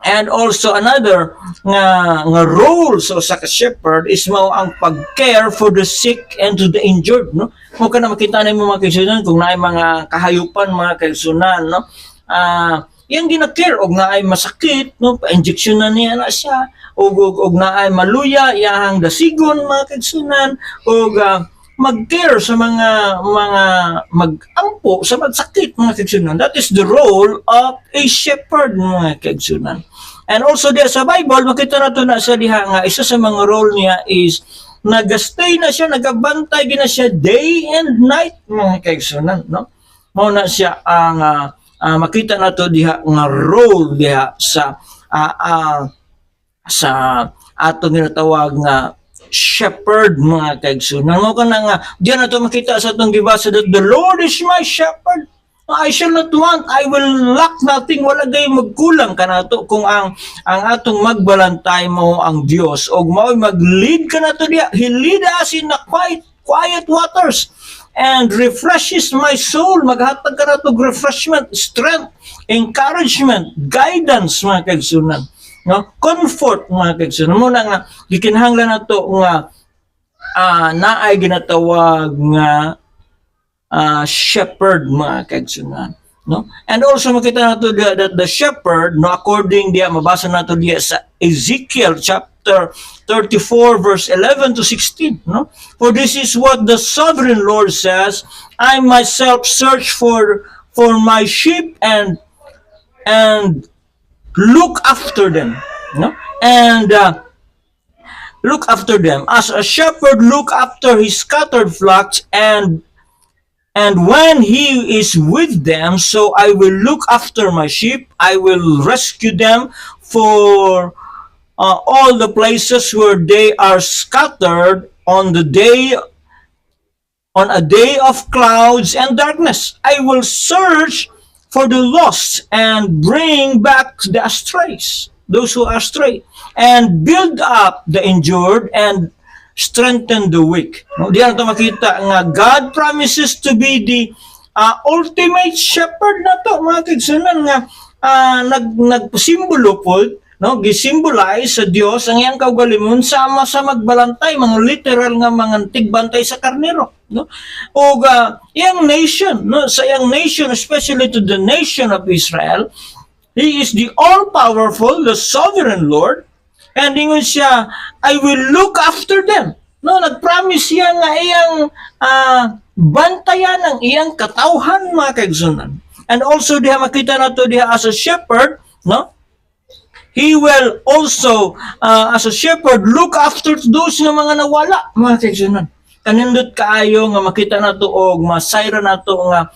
And also another nga role so sa shepherd is mao ang pag-care for the sick and to the injured, no? Mo kana makita na mo mga kaigsunan kung naay mga kahayupan mga kaigsunan, no? Yang gina-care og naay masakit, no? Pa-injection na niya na siya og naay maluya iyang dasigon mga kaigsunan og mag-care sa mga mag-ampo sa magsakit mga kaigsunan. That is the role of a shepherd mga kaigsunan. And also diya sa Bible, makita nato na sa diha nga isa sa mga role niya is nagastay na siya, nagabantay gina siya day and night mga kaigsunan, no? Mao na siya ang makita nato diha nga role diha sa atong ginatawag nga shepherd mga kaigsunan. Mo kana nga diyan nato makita sa atong gibasa that the Lord is my shepherd, I shall not want, I will lack nothing. Wala gay magkulang kanato kung ang atong magbalantay mo ang Dios og mao mag-lead kanato diya. He lead us in the quiet waters and refreshes my soul. Maghatag kanato refreshment, strength, encouragement, guidance mga kaigsunan, no? Comfort mga kaigsunan. Muna nga gikinahanglan nato nga naay ginatawag nga shepherd mga kaigsunan, no? And also makita nato that the shepherd, no, according diya mabasa nato diya sa Ezekiel chapter 34 verse 11 to 16, no? For this is what the sovereign Lord says, I myself search for my sheep and look after them, no? And look after them as a shepherd look after his scattered flocks, and when he is with them, so I will look after my sheep. I will rescue them for all the places where they are scattered on a day of clouds and darkness. I will search for the lost and bring back the astrays, those who are astray, and build up the injured and strengthen the weak. No, diyan nato makita nga God promises to be the ultimate shepherd nato mga kaigsunan nga nagsimbolo po, no, gisimbolize sa Dios ang iyang kaugalingon sama sa magbalantay, mga literal nga mga tigbantay sa karnero, no? Og iyang nation, no, sa iyang nation, especially to the nation of Israel, He is the all-powerful, the sovereign Lord. And ingon siya, I will look after them. No, nagpromise siya nga iyang bantayan ang iyang katawhan mga kaigsunan. And also diha makita nato diha as a shepherd, no? He will also as a shepherd look after those nga mga nawala mga kaigsunan. Kanindot kaayo nga makita nato og masayra nato nga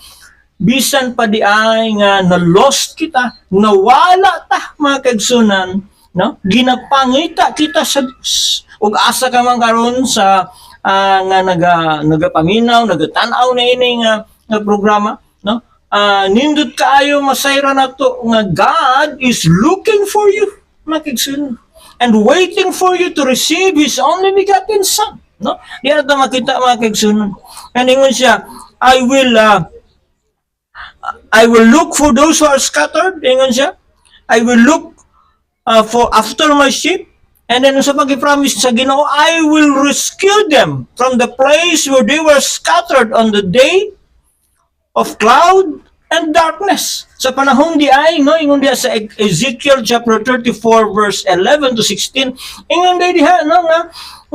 bisan pa di ay nga na-lost kita, nawala ta mga kaigsunan, no? Ginapangita kita sa Dios. Ug asa ka man karon sa nga nagapaminaw, nagatanaw na ini nga programa, no? Nindot kaayo masayra nato nga God is looking for you, mga kaigsunan, and waiting for you to receive His only begotten Son, no? Diyan nato makita mga kaigsunan. And ingon siya, I will look for those who are scattered. Ingon siya, I will look for after my sheep, and then sa pag-promise sa Ginoo, I will rescue them from the place where they were scattered on the day of cloud and darkness. Sa panahon di ay, no, ingon diha sa Ezekiel chapter 34 verse 11 to 16, ingon diha, no,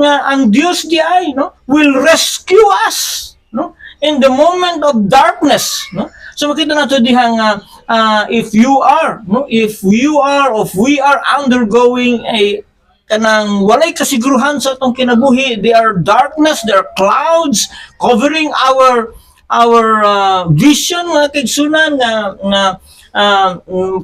nga ang Dios di ay, no, will rescue us, no, in the moment of darkness, no? So makita nato diha nga if we are undergoing a kanang walay kasiguruhan sa atong kinabuhi, there are darkness, there are clouds covering our vision mga kaigsunan nga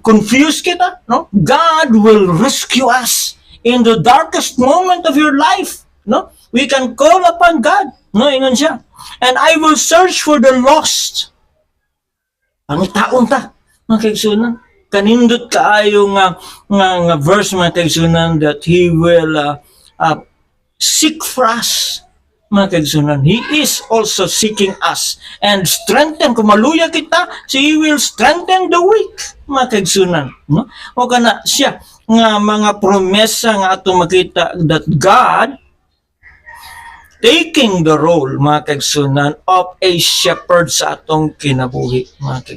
confused kita, no? God will rescue us in the darkest moment of your life, no? We can call upon God, no, ingon siya, and I will search for the lost. Ang taon ta mga kaigsunan, kanindot kaayo nga verse mga kaigsunan that He will seek for us mga kaigsunan. He is also seeking us and strengthen, kung maluya kita, so He will strengthen the weak mga kaigsunan, no? O kana siya nga mga promesa nga atong makita that God taking the role, mga kaigsunan, of a shepherd sa atong kinabuhi, mga